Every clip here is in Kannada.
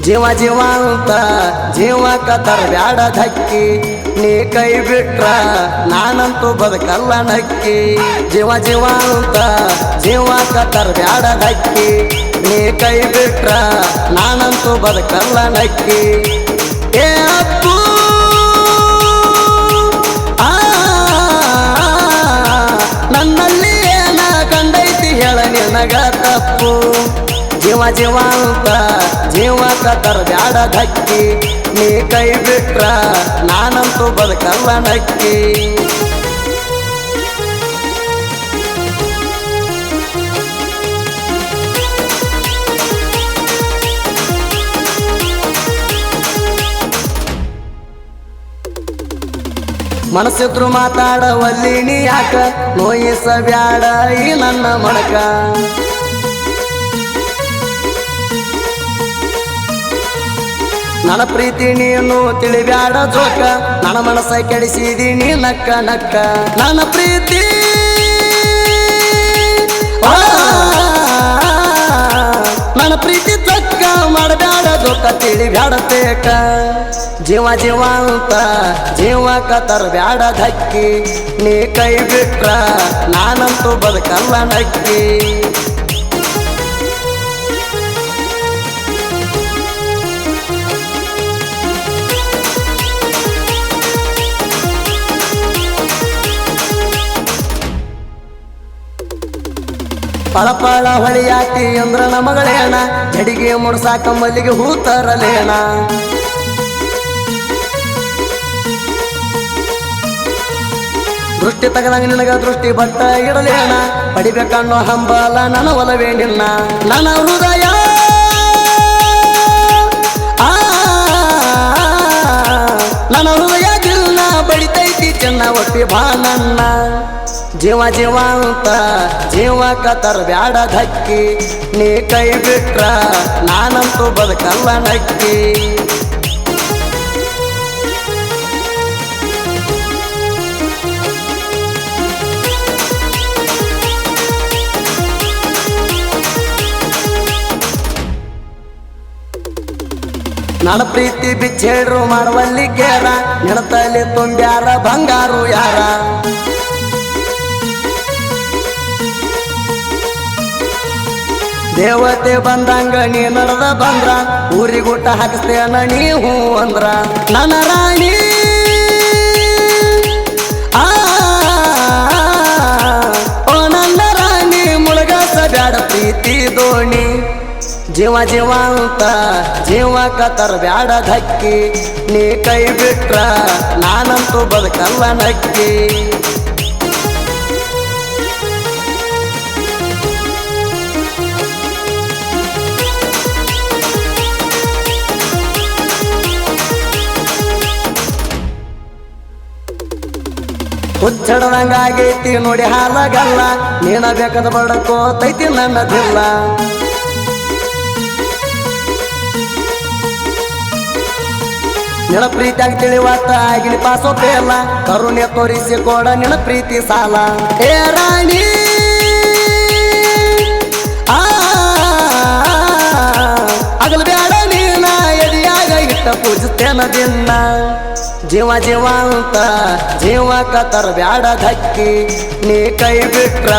ಜೀವ ಜೀವ ಅಂತ ಜೀವಕ್ಕ ತರಬ್ಯಾಡ ಧಕ್ಕಿ ನೀ ಕೈ ಬಿಟ್ರ ನಾನಂತೂ ಬದುಕಲ್ಲ ನಕ್ಕಿ ಜೀವ ಜೀವ ಅಂತ ಜೀವಕ್ಕ ತರಬ್ಯಾಡ ಧಕ್ಕಿ ನೀ ಕೈ ಬಿಟ್ರ ನಾನಂತೂ ಬದುಕಲ್ಲ ನಕ್ಕಿ ಏ ಅಪ್ಪು ನನ್ನಲ್ಲಿ ಏನ ಕಂಡೈತಿ ಹೇಳ ನಿನಗ ತಪ್ಪು ಜೀವ ಜೀವ ಅಂತ ಜೀವಕ್ಕ ತರಬ್ಯಾಡ ಧಕ್ಕಿ ನೀ ಕೈ ಬಿಟ್ರ ನಾನಂತೂ ಬದುಕಲ್ಲ ನಕ್ಕಿ ಮನಸ್ಸಿದ್ರು ಮಾತಾಡವಲ್ಲಿ ನೀ ಯಾಕ ನೋಯಿಸಬ್ಯಾಡ ಈ ನನ್ನ ಮಣಕ ನನ್ನ ಪ್ರೀತಿ ನೀನು ತಿಳಿಬ್ಯಾಡ ಜೋಕ ನನ್ನ ಮನಸ್ಸ ಕೆಡಿಸಿದೀನಿ ನಕ್ಕ ನಕ್ಕ ನನ್ನ ಪ್ರೀತಿ ನನ್ನ ಪ್ರೀತಿ ತಕ್ಕ ಮಾಡಬ್ಯಾಡ ಜೋಕ ತಿಳಿಬ್ಯಾಡ ತೇಕ ಜೀವ ಜೀವ ಅಂತ ಜೀವಕ್ಕ ತರಬ್ಯಾಡ ಧಕ್ಕಿ ನೀ ಕೈ ಬಿಟ್ರ ನಾನಂತೂ ಬದುಕಲ್ಲ ನಕ್ಕಿ ಪಳಪಳ ಹೊಳಿಯಾಕಿ ಅಂದ್ರ ನಮಗಳೇಣ ಜಡಿಗೆ ಮುಡ್ಸಾಕ ಮಲ್ಲಿಗೆ ಹೂ ತರಲೇಣ ದೃಷ್ಟಿ ತಗದಂಗ ನಿನಗ ದೃಷ್ಟಿ ಬಟ್ಟ ಇಡಲೇಣ ಪಡಿಬೇಕನ್ನೋ ಹಂಬಲ ನನ್ನ ಒಲವೇ ನಿನ್ನ ನನ್ನ ಹೃದಯ ನನ್ನ ಹೃದಯ ದಿಲ್ಲ ಬಡಿತೈತಿ ಚೆನ್ನ ಒಪ್ಪಿ ಬಾ ನನ್ನ ಜೀವ ಜೀವ ಅಂತ ಜೀವಕ್ಕ ತರಬ್ಯಾಡ ಧಕ್ಕಿ ನೀ ಕೈ ಬಿಟ್ರ ನಾನಂತೂ ಬದುಕಲ್ಲ ನಕ್ಕಿ ನನ್ನ ಪ್ರೀತಿ ಬಿಚ್ಚೇಡ್ರು ಮಾಡುವಲ್ಲಿ ಕೇರ ನೆನತಲ್ಲಿ ತುಂಬ್ಯಾರ ಬಂಗಾರು ಯಾರ ದೇವತೆ ಬಂದಂಗ ನೀ ನಡೆದ ಬಂದ್ರ ಊರಿಗೂಟ ಹಾಕಿಸ್ತೇನ ನೀ ಹೂ ಅಂದ್ರ ನನ್ನ ರಾಣಿ ಓ ನನ್ನ ರಾಣಿ ಮುಳುಗಸ ಬ್ಯಾಡ ಪ್ರೀತಿ ದೋಣಿ ಜೀವ ಜೀವ ಅಂತ ಜೀವಕ್ಕ ತರಬ್ಯಾಡ ಧಕ್ಕಿ ನೀ ಕೈ ಬಿಟ್ರ ನಾನಂತೂ ಬದುಕಲ್ಲ ನಕ್ಕಿ ಹುಚ್ಚಡದಂಗಾಗೈತಿ ನೋಡಿ ಹಾಲಗಲ್ಲ ನೀನ ಬೇಕಾದ ಬಡಕೋತೈತಿ ನನ್ನದಿಲ್ಲ ನಿನ ಪ್ರೀತಿಯಾಗಿ ತಿಳಿವಾತ ಆಗಿನ ಪಾಸೋಪೇಲ್ಲ ಕರುಣೆ ತೋರಿಸಿ ಕೊಡ ನಿನ ಪ್ರೀತಿ ಸಾಲ ಏ ರಾಣಿ ಆಗಲ್ ಬ್ಯಾಡ ನೀನ ಎದಿಯಾಗ ಇಟ್ಟ ಪೂಜಿಸ್ತೇನ ದಿನ ಜೀವ ಜೀವ ಅಂತ ಜೀವಕ್ಕ ತರಬ್ಯಾಡ ಧಕ್ಕಿ ನೀ ಕೈ ಬಿಟ್ರ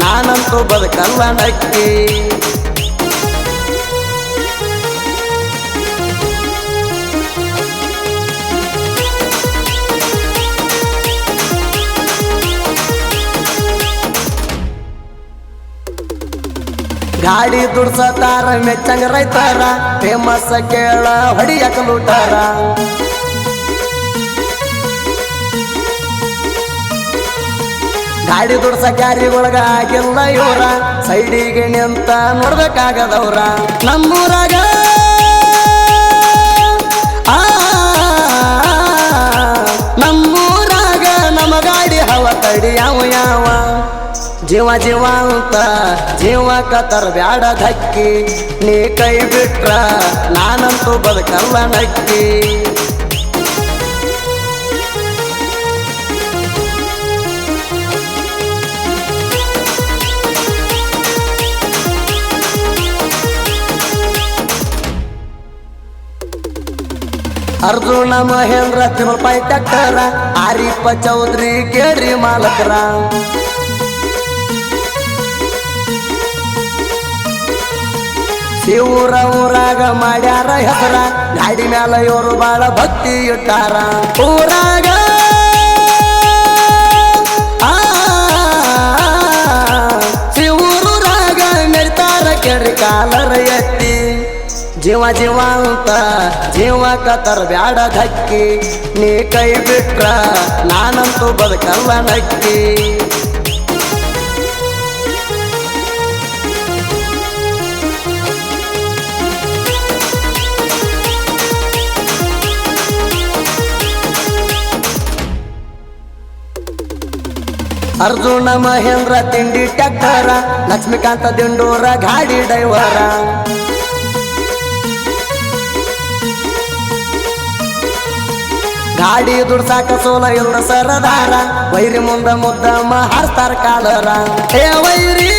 ನಾನಂತೂ ಬದುಕಲ್ಲ ನಕ್ಕಿ ಗಾಡಿ ದುಡ್ಸತಾರ ಮೆಚ್ಚಂಗ ರೈತಾರ ಫೇಮಸ್ ಕೇಳ ಹೊಡಿಯಕ ಲೂಟಾರ ಗಾಡಿ ದುಡ್ಸ ಕ್ಯಾರಿಗೊಳಗ ಆಗಿಲ್ಲ ಇವರ ಸೈಡಿಗೆ ನಿಂತ ನೋಡ್ಬೇಕಾಗದವ್ರ ನಮ್ಮೂರಾಗ ನಮ್ಮೂರಾಗ ನಮ್ಮ ಗಾಡಿ ಹವ ತಡಿ ಯಾವ ಯಾವ ಜೀವ ಜೀವ ಅಂತ ಜೀವಕ್ಕ ತರಬ್ಯಾಡ ಧಕ್ಕಿ ನೀ ಕೈ ಬಿಟ್ರ ನಾನಂತೂ ಬದುಕಲ್ಲ ನಕ್ಕಿ ಅರ್ಜುನ ಮಹೇಂದ್ರ ತಿರುಪಾಯಿ ಟ್ಯಾಕ್ಟರ ಆರಿಪ್ಪ ಚೌಧರಿ ಕೇಳ್ರಿ ಮಾಲಕರ ಶಿವರ ಊರಾಗ ಮಾಡ್ಯಾರ ಹೆಸರ ಗಾಡಿ ಮ್ಯಾಲ ಇವರು ಬಾಳ ಭಕ್ತಿ ಇಟ್ಟಾರ ಊರಾಗ ಶಿವೂರಾಗ ಮೆರಿತಾರ ಕೇಳ್ರಿ ಕಾಲರ ಎತ್ತಿ ಜೀವ ಜೀವ ಅಂತ ಜೀವಕ ತರಬ್ಯಾಡ ಧಕ್ಕಿ ನೀ ಕೈ ಬಿಟ್ರ ನಾನಂತೂ ಬದುಕಲ್ಲ ನಕ್ಕಿ ಅರ್ಜುನ ಮಹೇಂದ್ರ ತಿಂಡಿ ಟ್ಯಾಕ್ಟರ ಲಕ್ಷ್ಮೀಕಾಂತ ದಿಂಡೂರ ಗಾಡಿ ಡೈವರ ಗಾಡಿ ದುಡ್ಸಾಕ ಸೋಲ ಇಲ್ಲ ಸರದಾರ ವೈರಿ ಮುಂದ ಮುದ್ದಮ್ಮ ಹಾರ್ತಾರ ಕಾಲರ ಹೇ ವೈರಿ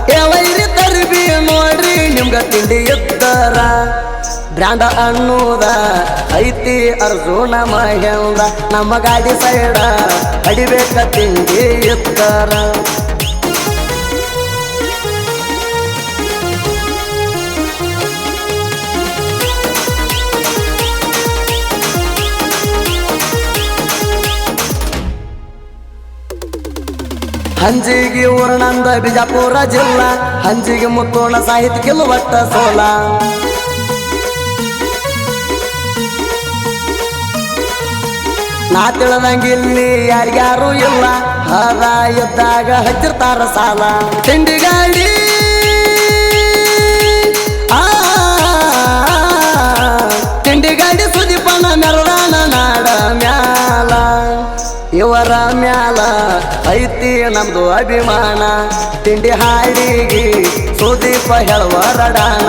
ಹೇ ವೈರಿ ತರ್ಬಿ ನೋಡ್ರಿ ನಿಮ್ಗ ತಿಂಡಿ ಇದ್ದಾರ ಬ್ರ್ಯಾಂಡ ಅನ್ನೋದ ಐತಿ ಅರ್ಜುನ ಮಹೇಂದ್ರ ನಮ್ಮ ಗಾಡಿ ಸೈಡ ಅಡಿಬೇಕ ತಿಂಡಿ ಇದ್ದಾರ ಹಂಜಿಗೆ ಊರ್ನಂದ ಬಿಜಾಪುರ ಜಿಲ್ಲಾ ಹಂಜಿಗೆ ಮುತ್ತೋಣ ಸಾಹಿತ್ಯ ಕಿಲುವಟ್ಟ ಸೋಲ ನಾ ತಿಳಿದಂಗಿಲ್ಲಿ ಯಾರ್ಯಾರು ಇಲ್ಲ ಹದ ಇದ್ದಾಗ ಹಚ್ಚಿರ್ತಾರ ಸಾಲ ತಿಂಡಿ ಗಾಡಿ ತಿಂಡಿ ಗಾಡಿ ಸುದೀಪನ ಮೆರದಾನ ನಾಡ ಮ್ಯಾಲ ಇವರ ಮ್ಯಾಲ ಐತಿ ನಮ್ದು ಅಭಿಮಾನ ತಿಂಡಿ ಹಾಡಿಗೆ ಸುದೀಪ ಹೇಳುವರಡಾನ